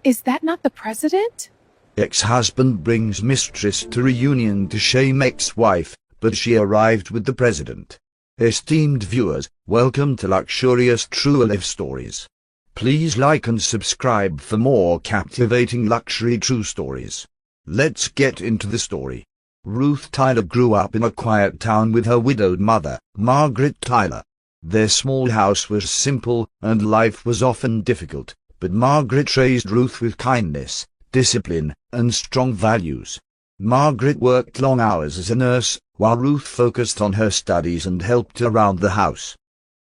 Is that not the president? Ex-husband brings mistress to reunion to shame ex-wife, but she arrived with the president. Esteemed viewers, welcome to Luxurious True Life Stories. Please like and subscribe for more captivating luxury true stories. Let's get into the story. Ruth Tyler grew up in a quiet town with her widowed mother, Margaret Tyler. Their small house was simple, and life was often difficult, but Margaret raised Ruth with kindness, discipline, and strong values. Margaret worked long hours as a nurse, while Ruth focused on her studies and helped around the house.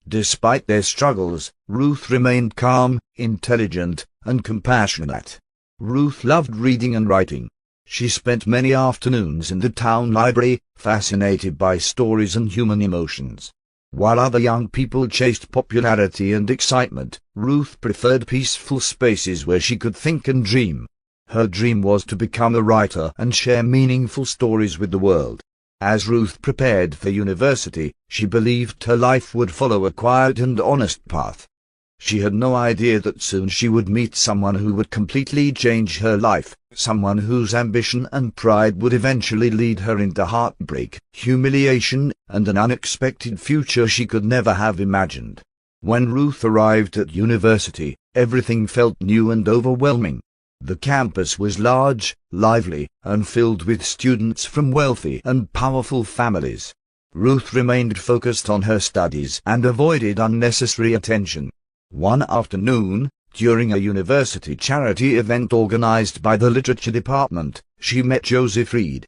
Despite their struggles, Ruth remained calm, intelligent, and compassionate. Ruth loved reading and writing. She spent many afternoons in the town library, fascinated by stories and human emotions. While other young people chased popularity and excitement, Ruth preferred peaceful spaces where she could think and dream. Her dream was to become a writer and share meaningful stories with the world. As Ruth prepared for university, she believed her life would follow a quiet and honest path. She had no idea that soon she would meet someone who would completely change her life, someone whose ambition and pride would eventually lead her into heartbreak, humiliation, and an unexpected future she could never have imagined. When Ruth arrived at university, everything felt new and overwhelming. The campus was large, lively, and filled with students from wealthy and powerful families. Ruth remained focused on her studies and avoided unnecessary attention. One afternoon, during a university charity event organized by the literature department, she met Joseph Reed.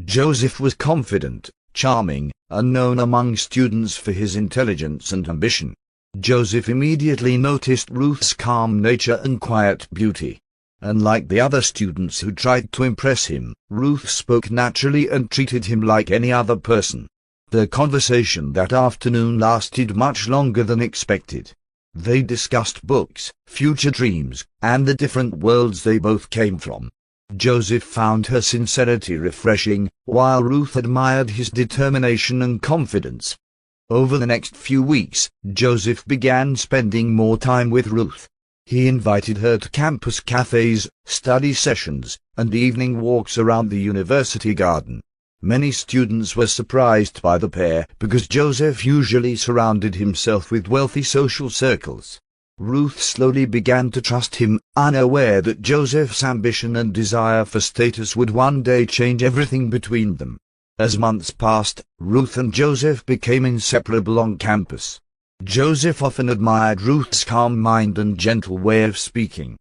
Joseph was confident, charming, and known among students for his intelligence and ambition. Joseph immediately noticed Ruth's calm nature and quiet beauty. Unlike the other students who tried to impress him, Ruth spoke naturally and treated him like any other person. Their conversation that afternoon lasted much longer than expected. They discussed books, future dreams, and the different worlds they both came from. Joseph found her sincerity refreshing, while Ruth admired his determination and confidence. Over the next few weeks, Joseph began spending more time with Ruth. He invited her to campus cafes, study sessions, and evening walks around the university garden. Many students were surprised by the pair because Joseph usually surrounded himself with wealthy social circles. Ruth slowly began to trust him, unaware that Joseph's ambition and desire for status would one day change everything between them. As months passed, Ruth and Joseph became inseparable on campus. Joseph often admired Ruth's calm mind and gentle way of speaking.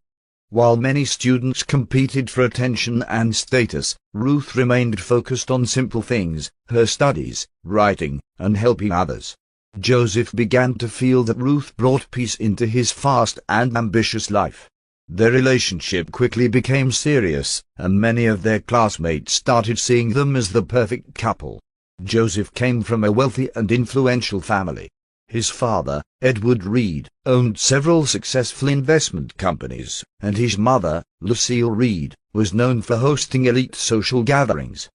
While many students competed for attention and status, Ruth remained focused on simple things, her studies, writing, and helping others. Joseph began to feel that Ruth brought peace into his fast and ambitious life. Their relationship quickly became serious, and many of their classmates started seeing them as the perfect couple. Joseph came from a wealthy and influential family. His father, Edward Reed, owned several successful investment companies, and his mother, Lucille Reed, was known for hosting elite social gatherings.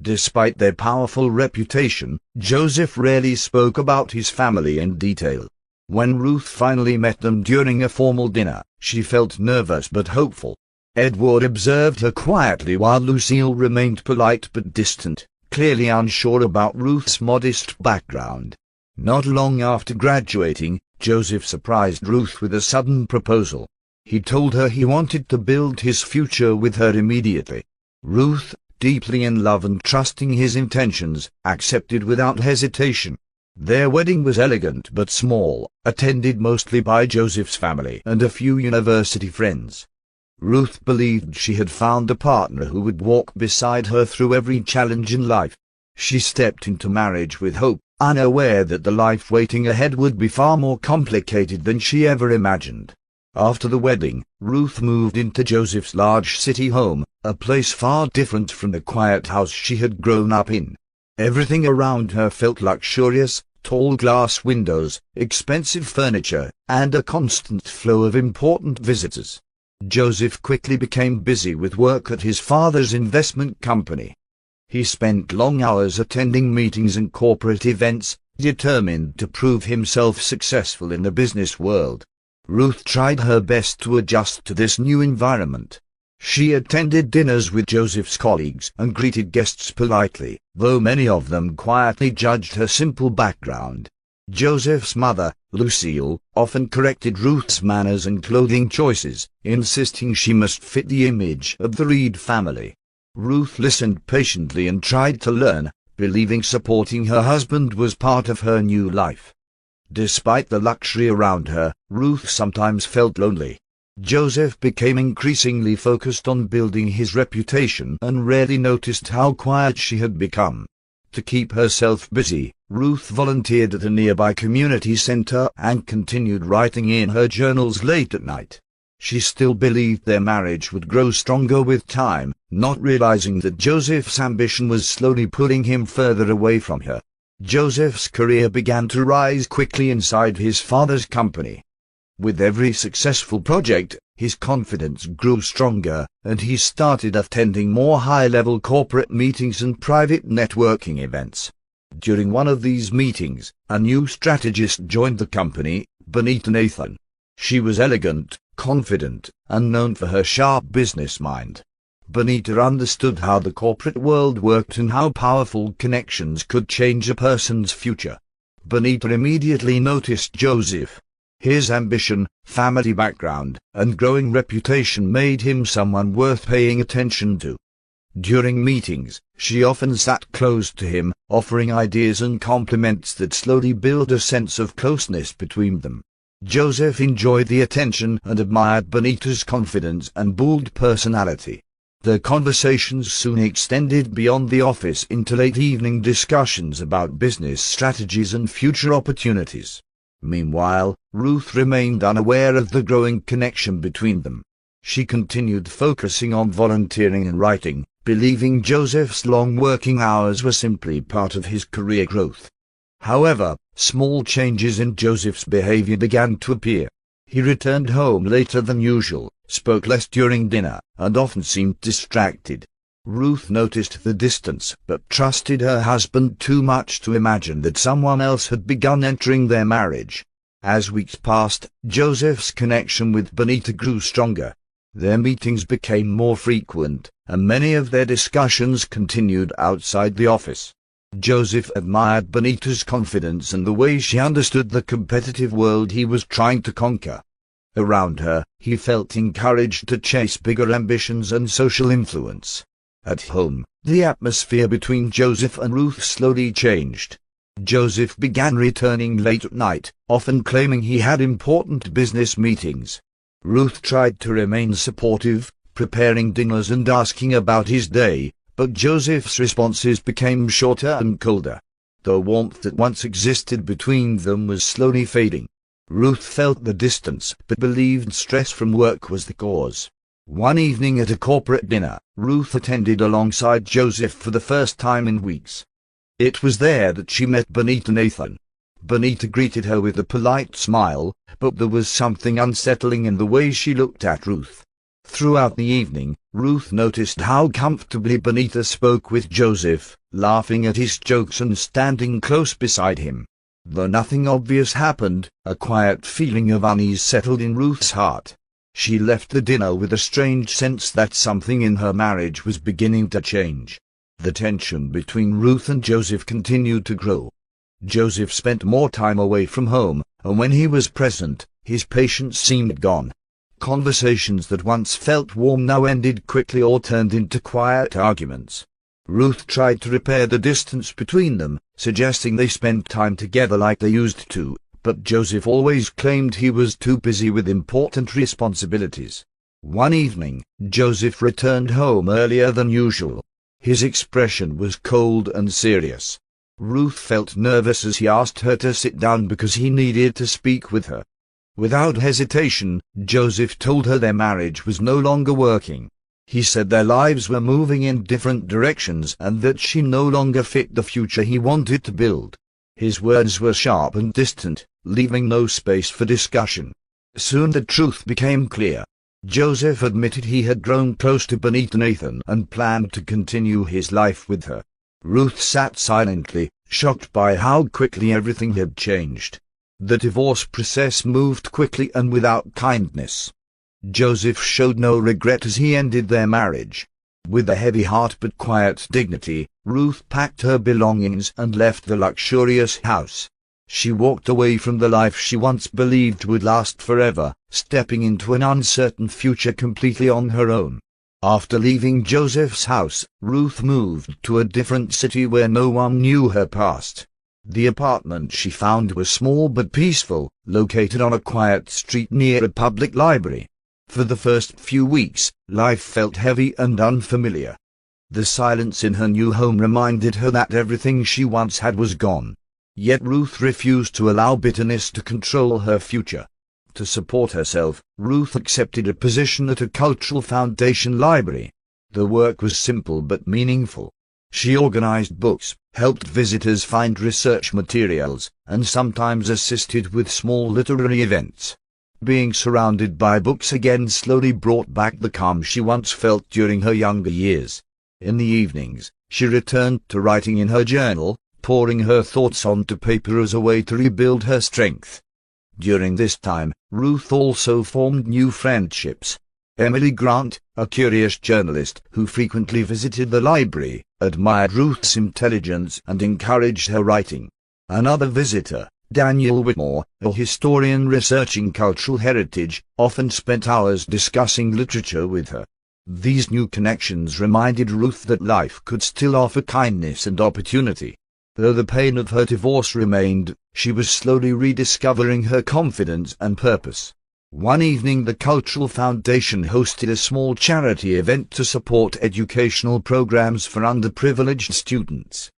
Despite their powerful reputation, Joseph rarely spoke about his family in detail. When Ruth finally met them during a formal dinner, she felt nervous but hopeful. Edward observed her quietly while Lucille remained polite but distant, clearly unsure about Ruth's modest background. Not long after graduating, Joseph surprised Ruth with a sudden proposal. He told her he wanted to build his future with her immediately. Ruth, deeply in love and trusting his intentions, accepted without hesitation. Their wedding was elegant but small, attended mostly by Joseph's family and a few university friends. Ruth believed she had found a partner who would walk beside her through every challenge in life. She stepped into marriage with hope, unaware that the life waiting ahead would be far more complicated than she ever imagined. After the wedding, Ruth moved into Joseph's large city home, a place far different from the quiet house she had grown up in. Everything around her felt luxurious, tall glass windows, expensive furniture, and a constant flow of important visitors. Joseph quickly became busy with work at his father's investment company. He spent long hours attending meetings and corporate events, determined to prove himself successful in the business world. Ruth tried her best to adjust to this new environment. She attended dinners with Joseph's colleagues and greeted guests politely, though many of them quietly judged her simple background. Joseph's mother, Lucille, often corrected Ruth's manners and clothing choices, insisting she must fit the image of the Reed family. Ruth listened patiently and tried to learn, believing supporting her husband was part of her new life. Despite the luxury around her, Ruth sometimes felt lonely. Joseph became increasingly focused on building his reputation and rarely noticed how quiet she had become. To keep herself busy, Ruth volunteered at a nearby community center and continued writing in her journals late at night. She still believed their marriage would grow stronger with time, not realizing that Joseph's ambition was slowly pulling him further away from her. Joseph's career began to rise quickly inside his father's company. With every successful project, his confidence grew stronger, and he started attending more high-level corporate meetings and private networking events. During one of these meetings, a new strategist joined the company, Bonita Nathan. She was elegant, confident, and known for her sharp business mind. Bonita understood how the corporate world worked and how powerful connections could change a person's future. Bonita immediately noticed Joseph. His ambition, family background, and growing reputation made him someone worth paying attention to. During meetings, she often sat close to him, offering ideas and compliments that slowly built a sense of closeness between them. Joseph enjoyed the attention and admired Bonita's confidence and bold personality. Their conversations soon extended beyond the office into late evening discussions about business strategies and future opportunities. Meanwhile, Ruth remained unaware of the growing connection between them. She continued focusing on volunteering and writing, believing Joseph's long working hours were simply part of his career growth. However, small changes in Joseph's behavior began to appear. He returned home later than usual, spoke less during dinner, and often seemed distracted. Ruth noticed the distance, but trusted her husband too much to imagine that someone else had begun entering their marriage. As weeks passed, Joseph's connection with Bonita grew stronger. Their meetings became more frequent, and many of their discussions continued outside the office. Joseph admired Bonita's confidence and the way she understood the competitive world he was trying to conquer. Around her, he felt encouraged to chase bigger ambitions and social influence. At home, the atmosphere between Joseph and Ruth slowly changed. Joseph began returning late at night, often claiming he had important business meetings. Ruth tried to remain supportive, preparing dinners and asking about his day, but Joseph's responses became shorter and colder. The warmth that once existed between them was slowly fading. Ruth felt the distance, but believed stress from work was the cause. One evening at a corporate dinner, Ruth attended alongside Joseph for the first time in weeks. It was there that she met Bonita Nathan. Bonita greeted her with a polite smile, but there was something unsettling in the way she looked at Ruth. Throughout the evening, Ruth noticed how comfortably Bonita spoke with Joseph, laughing at his jokes and standing close beside him. Though nothing obvious happened, a quiet feeling of unease settled in Ruth's heart. She left the dinner with a strange sense that something in her marriage was beginning to change. The tension between Ruth and Joseph continued to grow. Joseph spent more time away from home, and when he was present, his patience seemed gone. Conversations that once felt warm now ended quickly or turned into quiet arguments. Ruth tried to repair the distance between them, suggesting they spend time together like they used to, but Joseph always claimed he was too busy with important responsibilities. One evening, Joseph returned home earlier than usual. His expression was cold and serious. Ruth felt nervous as he asked her to sit down because he needed to speak with her. Without hesitation, Joseph told her their marriage was no longer working. He said their lives were moving in different directions and that she no longer fit the future he wanted to build. His words were sharp and distant, leaving no space for discussion. Soon the truth became clear. Joseph admitted he had grown close to Bonita Nathan and planned to continue his life with her. Ruth sat silently, shocked by how quickly everything had changed. The divorce process moved quickly and without kindness. Joseph showed no regret as he ended their marriage. With a heavy heart but quiet dignity, Ruth packed her belongings and left the luxurious house. She walked away from the life she once believed would last forever, stepping into an uncertain future completely on her own. After leaving Joseph's house, Ruth moved to a different city where no one knew her past. The apartment she found was small but peaceful, located on a quiet street near a public library. For the first few weeks, life felt heavy and unfamiliar. The silence in her new home reminded her that everything she once had was gone. Yet Ruth refused to allow bitterness to control her future. To support herself, Ruth accepted a position at a Cultural Foundation library. The work was simple but meaningful. She organized books, helped visitors find research materials, and sometimes assisted with small literary events. Being surrounded by books again slowly brought back the calm she once felt during her younger years. In the evenings, she returned to writing in her journal, pouring her thoughts onto paper as a way to rebuild her strength. During this time, Ruth also formed new friendships. Emily Grant, a curious journalist who frequently visited the library, admired Ruth's intelligence and encouraged her writing. Another visitor, Daniel Whitmore, a historian researching cultural heritage, often spent hours discussing literature with her. These new connections reminded Ruth that life could still offer kindness and opportunity. Though the pain of her divorce remained, she was slowly rediscovering her confidence and purpose. One evening the Cultural Foundation hosted a small charity event to support educational programs for underprivileged students.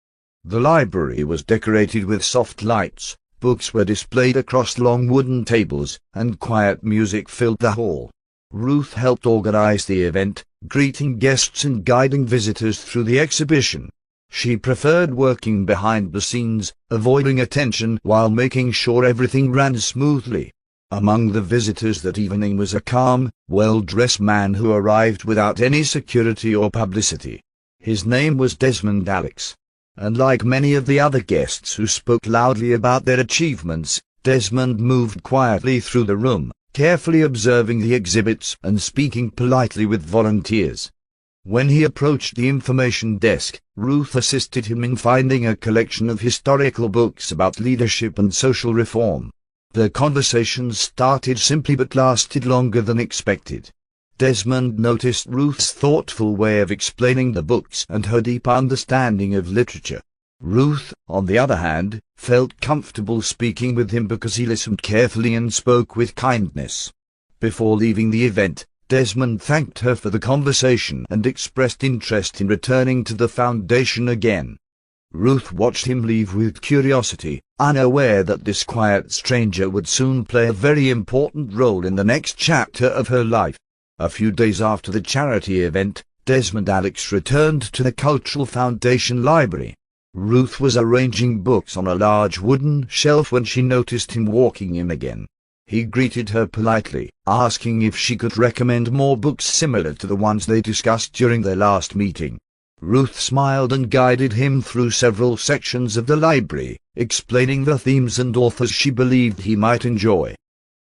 The library was decorated with soft lights, books were displayed across long wooden tables, and quiet music filled the hall. Ruth helped organize the event, greeting guests and guiding visitors through the exhibition. She preferred working behind the scenes, avoiding attention while making sure everything ran smoothly. Among the visitors that evening was a calm, well-dressed man who arrived without any security or publicity. His name was Desmond Alex. And like many of the other guests who spoke loudly about their achievements, Desmond moved quietly through the room, carefully observing the exhibits and speaking politely with volunteers. When he approached the information desk, Ruth assisted him in finding a collection of historical books about leadership and social reform. The conversations started simply but lasted longer than expected. Desmond noticed Ruth's thoughtful way of explaining the books and her deep understanding of literature. Ruth, on the other hand, felt comfortable speaking with him because he listened carefully and spoke with kindness. Before leaving the event, Desmond thanked her for the conversation and expressed interest in returning to the foundation again. Ruth watched him leave with curiosity, unaware that this quiet stranger would soon play a very important role in the next chapter of her life. A few days after the charity event, Desmond Alex returned to the Cultural Foundation library. Ruth was arranging books on a large wooden shelf when she noticed him walking in again. He greeted her politely, asking if she could recommend more books similar to the ones they discussed during their last meeting. Ruth smiled and guided him through several sections of the library, explaining the themes and authors she believed he might enjoy.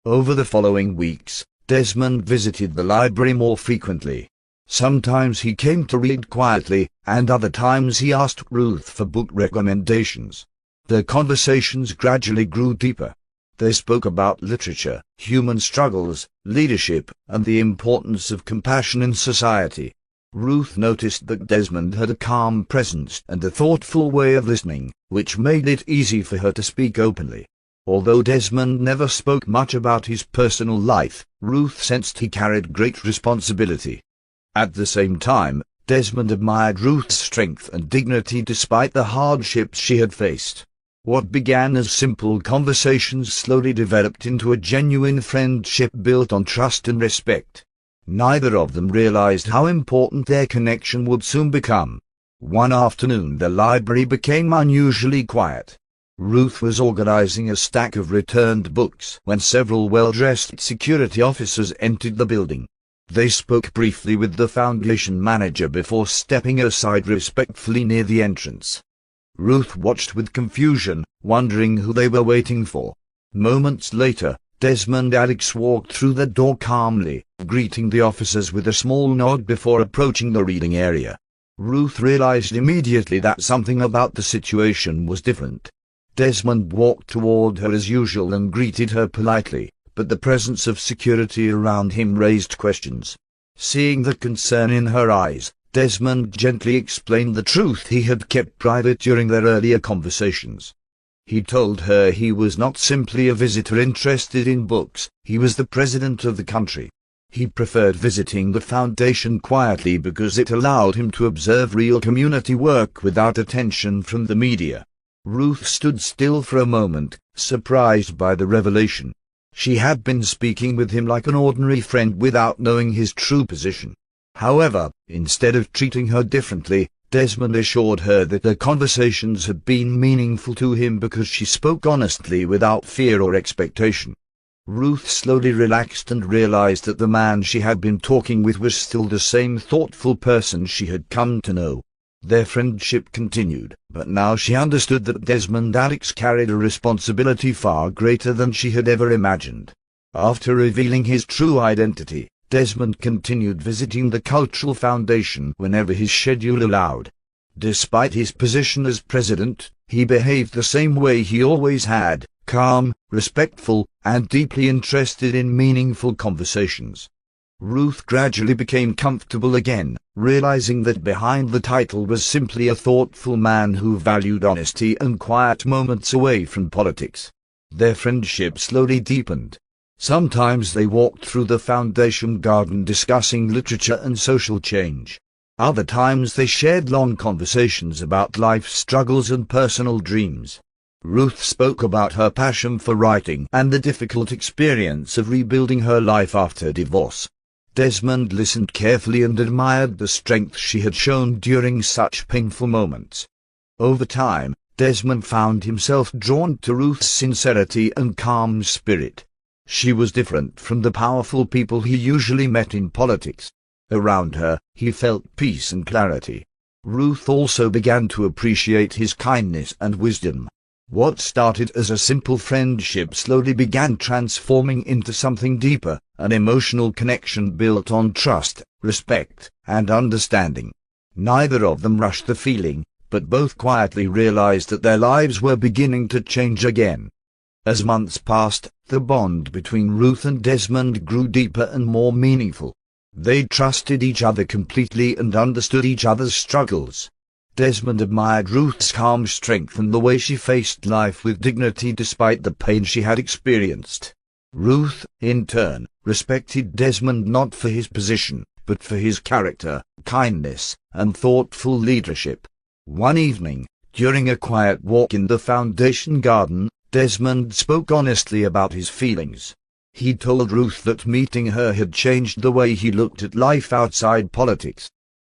Over the following weeks, Desmond visited the library more frequently. Sometimes he came to read quietly, and other times he asked Ruth for book recommendations. Their conversations gradually grew deeper. They spoke about literature, human struggles, leadership, and the importance of compassion in society. Ruth noticed that Desmond had a calm presence and a thoughtful way of listening, which made it easy for her to speak openly. Although Desmond never spoke much about his personal life, Ruth sensed he carried great responsibility. At the same time, Desmond admired Ruth's strength and dignity despite the hardships she had faced. What began as simple conversations slowly developed into a genuine friendship built on trust and respect. Neither of them realized how important their connection would soon become. One afternoon the library became unusually quiet. Ruth was organizing a stack of returned books when several well-dressed security officers entered the building. They spoke briefly with the foundation manager before stepping aside respectfully near the entrance. Ruth watched with confusion, wondering who they were waiting for. Moments later, Desmond Alex walked through the door calmly, greeting the officers with a small nod before approaching the reading area. Ruth realized immediately that something about the situation was different. Desmond walked toward her as usual and greeted her politely, but the presence of security around him raised questions. Seeing the concern in her eyes, Desmond gently explained the truth he had kept private during their earlier conversations. He told her he was not simply a visitor interested in books, he was the president of the country. He preferred visiting the foundation quietly because it allowed him to observe real community work without attention from the media. Ruth stood still for a moment, surprised by the revelation. She had been speaking with him like an ordinary friend without knowing his true position. However, instead of treating her differently, Desmond assured her that their conversations had been meaningful to him because she spoke honestly without fear or expectation. Ruth slowly relaxed and realized that the man she had been talking with was still the same thoughtful person she had come to know. Their friendship continued, but now she understood that Desmond Alex carried a responsibility far greater than she had ever imagined. After revealing his true identity, Desmond continued visiting the Cultural Foundation whenever his schedule allowed. Despite his position as president, he behaved the same way he always had, calm, respectful, and deeply interested in meaningful conversations. Ruth gradually became comfortable again, realizing that behind the title was simply a thoughtful man who valued honesty and quiet moments away from politics. Their friendship slowly deepened. Sometimes they walked through the foundation garden discussing literature and social change. Other times they shared long conversations about life's struggles and personal dreams. Ruth spoke about her passion for writing and the difficult experience of rebuilding her life after divorce. Desmond listened carefully and admired the strength she had shown during such painful moments. Over time, Desmond found himself drawn to Ruth's sincerity and calm spirit. She was different from the powerful people he usually met in politics. Around her, he felt peace and clarity. Ruth also began to appreciate his kindness and wisdom. What started as a simple friendship slowly began transforming into something deeper, an emotional connection built on trust, respect, and understanding. Neither of them rushed the feeling, but both quietly realized that their lives were beginning to change again. As months passed, the bond between Ruth and Desmond grew deeper and more meaningful. They trusted each other completely and understood each other's struggles. Desmond admired Ruth's calm strength and the way she faced life with dignity despite the pain she had experienced. Ruth, in turn, respected Desmond not for his position, but for his character, kindness, and thoughtful leadership. One evening, during a quiet walk in the foundation garden, Desmond spoke honestly about his feelings. He told Ruth that meeting her had changed the way he looked at life outside politics.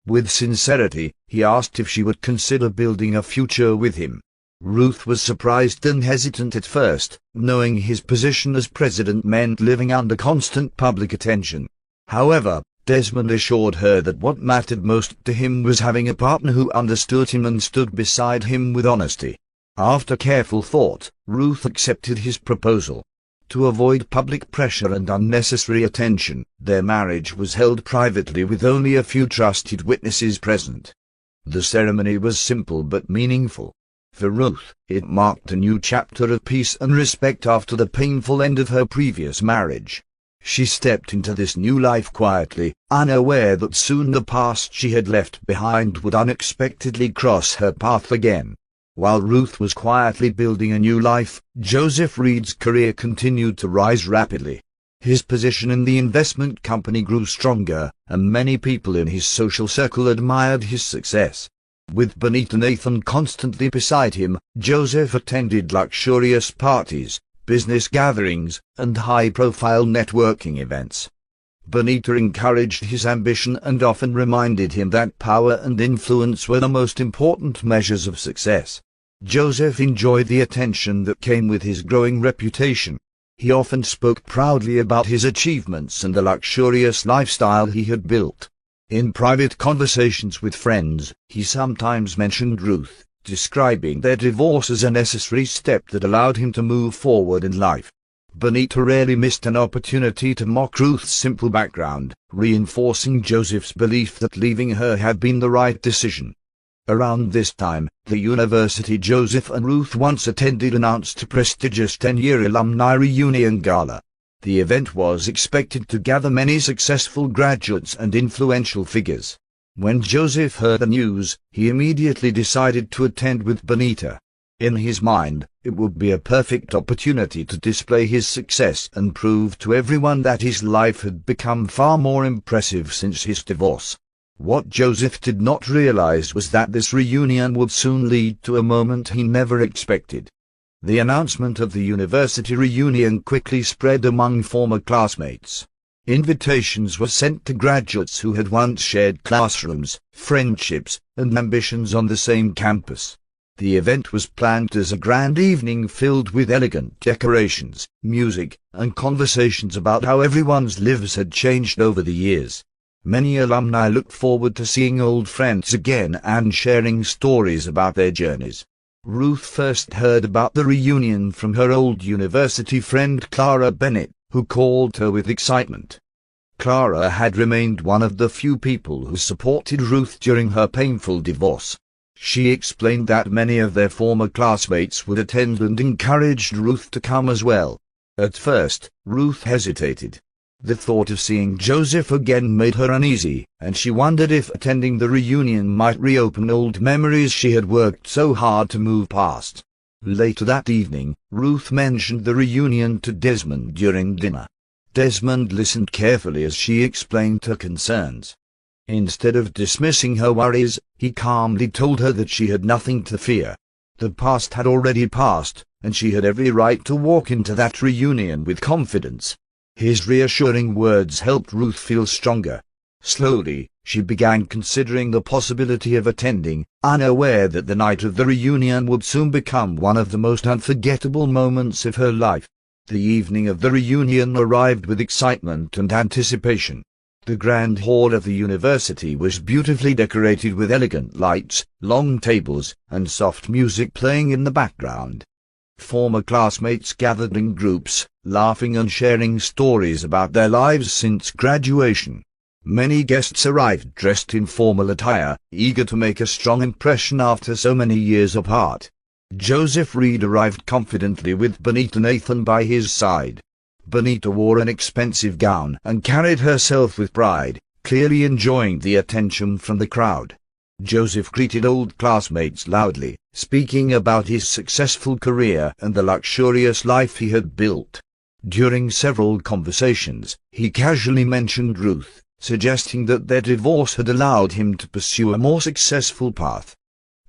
With sincerity, he asked if she would consider building a future with him. Ruth was surprised and hesitant at first, knowing his position as president meant living under constant public attention. However, Desmond assured her that what mattered most to him was having a partner who understood him and stood beside him with honesty. After careful thought, Ruth accepted his proposal. To avoid public pressure and unnecessary attention, their marriage was held privately with only a few trusted witnesses present. The ceremony was simple but meaningful. For Ruth, it marked a new chapter of peace and respect after the painful end of her previous marriage. She stepped into this new life quietly, unaware that soon the past she had left behind would unexpectedly cross her path again. While Ruth was quietly building a new life, Joseph Reed's career continued to rise rapidly. His position in the investment company grew stronger, and many people in his social circle admired his success. With Benita Nathan constantly beside him, Joseph attended luxurious parties, business gatherings, and high-profile networking events. Benita encouraged his ambition and often reminded him that power and influence were the most important measures of success. Joseph enjoyed the attention that came with his growing reputation. He often spoke proudly about his achievements and the luxurious lifestyle he had built. In private conversations with friends, he sometimes mentioned Ruth, describing their divorce as a necessary step that allowed him to move forward in life. Benita rarely missed an opportunity to mock Ruth's simple background, reinforcing Joseph's belief that leaving her had been the right decision. Around this time, the university Joseph and Ruth once attended announced a prestigious 10-year alumni reunion gala. The event was expected to gather many successful graduates and influential figures. When Joseph heard the news, he immediately decided to attend with Benita. In his mind, it would be a perfect opportunity to display his success and prove to everyone that his life had become far more impressive since his divorce. What Joseph did not realize was that this reunion would soon lead to a moment he never expected. The announcement of the university reunion quickly spread among former classmates. Invitations were sent to graduates who had once shared classrooms, friendships, and ambitions on the same campus. The event was planned as a grand evening filled with elegant decorations, music, and conversations about how everyone's lives had changed over the years. Many alumni looked forward to seeing old friends again and sharing stories about their journeys. Ruth first heard about the reunion from her old university friend Clara Bennett, who called her with excitement. Clara had remained one of the few people who supported Ruth during her painful divorce. She explained that many of their former classmates would attend and encouraged Ruth to come as well. At first, Ruth hesitated. The thought of seeing Joseph again made her uneasy, and she wondered if attending the reunion might reopen old memories she had worked so hard to move past. Later that evening, Ruth mentioned the reunion to Desmond during dinner. Desmond listened carefully as she explained her concerns. Instead of dismissing her worries, he calmly told her that she had nothing to fear. The past had already passed, and she had every right to walk into that reunion with confidence. His reassuring words helped Ruth feel stronger. Slowly, she began considering the possibility of attending, unaware that the night of the reunion would soon become one of the most unforgettable moments of her life. The evening of the reunion arrived with excitement and anticipation. The grand hall of the university was beautifully decorated with elegant lights, long tables, and soft music playing in the background. Former classmates gathered in groups, laughing and sharing stories about their lives since graduation. Many guests arrived dressed in formal attire, eager to make a strong impression after so many years apart. Joseph Reed arrived confidently with Benita Nathan by his side. Benita wore an expensive gown and carried herself with pride, clearly enjoying the attention from the crowd. Joseph greeted old classmates loudly, speaking about his successful career and the luxurious life he had built. During several conversations, he casually mentioned Ruth, suggesting that their divorce had allowed him to pursue a more successful path.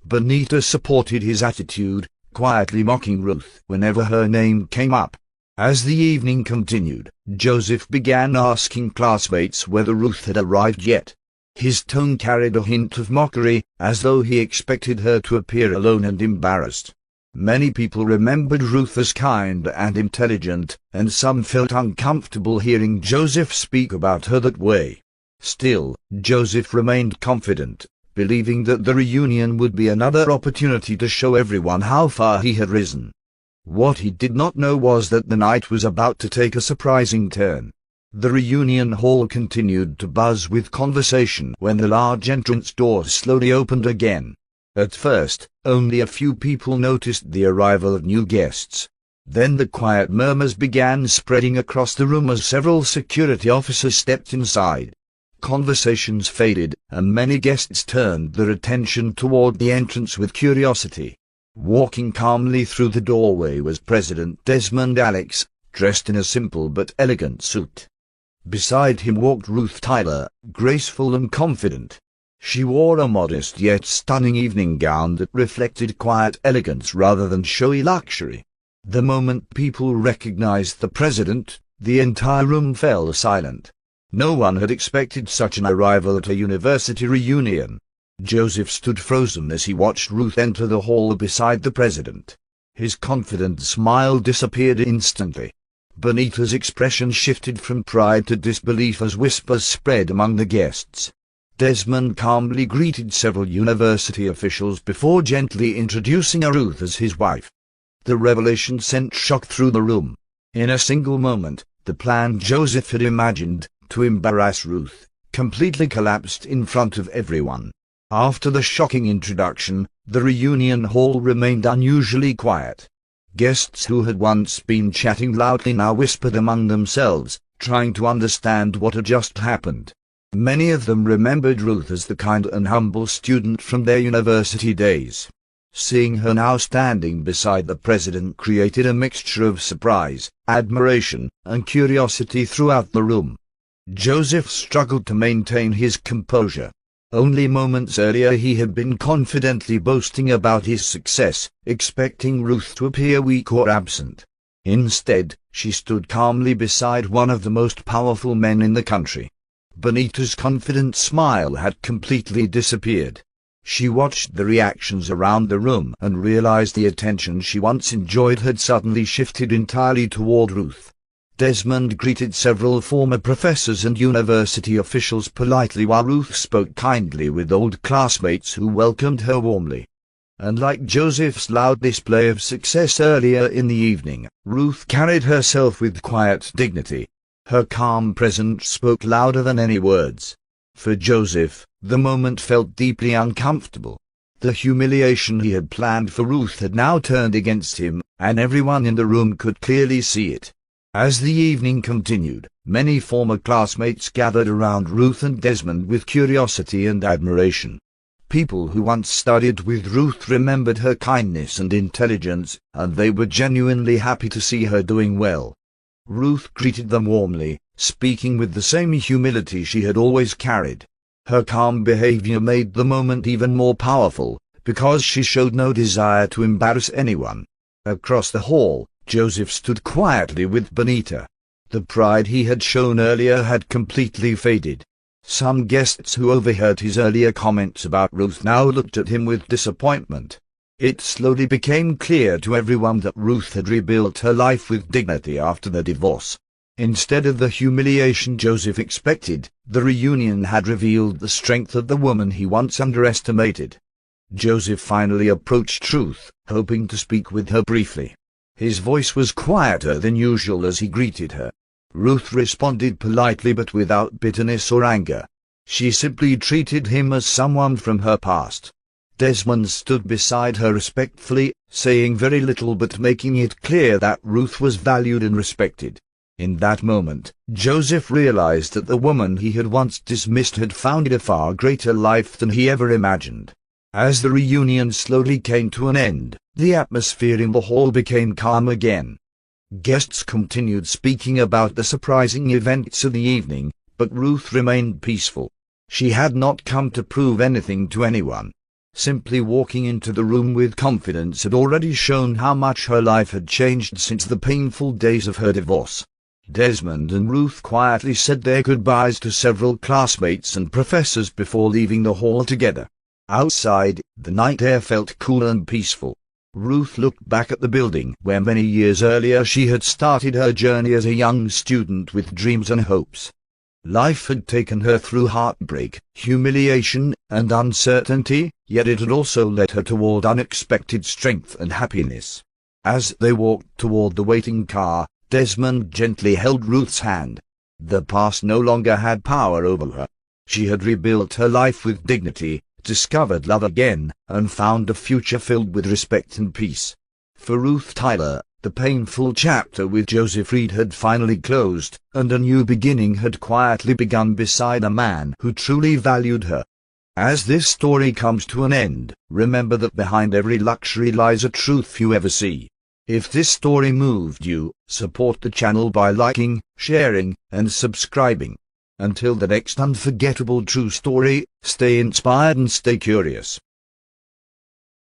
Benita supported his attitude, quietly mocking Ruth whenever her name came up. As the evening continued, Joseph began asking classmates whether Ruth had arrived yet. His tone carried a hint of mockery, as though he expected her to appear alone and embarrassed. Many people remembered Ruth as kind and intelligent, and some felt uncomfortable hearing Joseph speak about her that way. Still, Joseph remained confident, believing that the reunion would be another opportunity to show everyone how far he had risen. What he did not know was that the night was about to take a surprising turn. The reunion hall continued to buzz with conversation when the large entrance doors slowly opened again. At first, only a few people noticed the arrival of new guests. Then the quiet murmurs began spreading across the room as several security officers stepped inside. Conversations faded, and many guests turned their attention toward the entrance with curiosity. Walking calmly through the doorway was President Desmond Alex, dressed in a simple but elegant suit. Beside him walked Ruth Tyler, graceful and confident. She wore a modest yet stunning evening gown that reflected quiet elegance rather than showy luxury. The moment people recognized the president, the entire room fell silent. No one had expected such an arrival at a university reunion. Joseph stood frozen as he watched Ruth enter the hall beside the president. His confident smile disappeared instantly. Benita's expression shifted from pride to disbelief as whispers spread among the guests. Desmond calmly greeted several university officials before gently introducing Ruth as his wife. The revelation sent shock through the room. In a single moment, the plan Joseph had imagined to embarrass Ruth completely collapsed in front of everyone. After the shocking introduction, the reunion hall remained unusually quiet. Guests who had once been chatting loudly now whispered among themselves, trying to understand what had just happened. Many of them remembered Ruth as the kind and humble student from their university days. Seeing her now standing beside the president created a mixture of surprise, admiration, and curiosity throughout the room. Joseph struggled to maintain his composure. Only moments earlier he had been confidently boasting about his success, expecting Ruth to appear weak or absent. Instead, she stood calmly beside one of the most powerful men in the country. Benita's confident smile had completely disappeared. She watched the reactions around the room and realized the attention she once enjoyed had suddenly shifted entirely toward Ruth. Desmond greeted several former professors and university officials politely while Ruth spoke kindly with old classmates who welcomed her warmly. Unlike Joseph's loud display of success earlier in the evening, Ruth carried herself with quiet dignity. Her calm presence spoke louder than any words. For Joseph, the moment felt deeply uncomfortable. The humiliation he had planned for Ruth had now turned against him, and everyone in the room could clearly see it. As the evening continued, many former classmates gathered around Ruth and Desmond with curiosity and admiration. People who once studied with Ruth remembered her kindness and intelligence, and they were genuinely happy to see her doing well. Ruth greeted them warmly, speaking with the same humility she had always carried. Her calm behavior made the moment even more powerful, because she showed no desire to embarrass anyone. Across the hall, Joseph stood quietly with Benita. The pride he had shown earlier had completely faded. Some guests who overheard his earlier comments about Ruth now looked at him with disappointment. It slowly became clear to everyone that Ruth had rebuilt her life with dignity after the divorce. Instead of the humiliation Joseph expected, the reunion had revealed the strength of the woman he once underestimated. Joseph finally approached Ruth, hoping to speak with her briefly. His voice was quieter than usual as he greeted her. Ruth responded politely but without bitterness or anger. She simply treated him as someone from her past. Desmond stood beside her respectfully, saying very little but making it clear that Ruth was valued and respected. In that moment, Joseph realized that the woman he had once dismissed had founded a far greater life than he ever imagined. As the reunion slowly came to an end, the atmosphere in the hall became calm again. Guests continued speaking about the surprising events of the evening, but Ruth remained peaceful. She had not come to prove anything to anyone. Simply walking into the room with confidence had already shown how much her life had changed since the painful days of her divorce. Desmond and Ruth quietly said their goodbyes to several classmates and professors before leaving the hall together. Outside, the night air felt cool and peaceful. Ruth looked back at the building where many years earlier she had started her journey as a young student with dreams and hopes. Life had taken her through heartbreak, humiliation, and uncertainty, yet it had also led her toward unexpected strength and happiness. As they walked toward the waiting car, Desmond gently held Ruth's hand. The past no longer had power over her. She had rebuilt her life with dignity, discovered love again, and found a future filled with respect and peace. For Ruth Tyler, the painful chapter with Joseph Reed had finally closed, and a new beginning had quietly begun beside a man who truly valued her. As this story comes to an end, remember that behind every luxury lies a truth few ever see. If this story moved you, support the channel by liking, sharing, and subscribing. Until the next unforgettable true story, stay inspired and stay curious.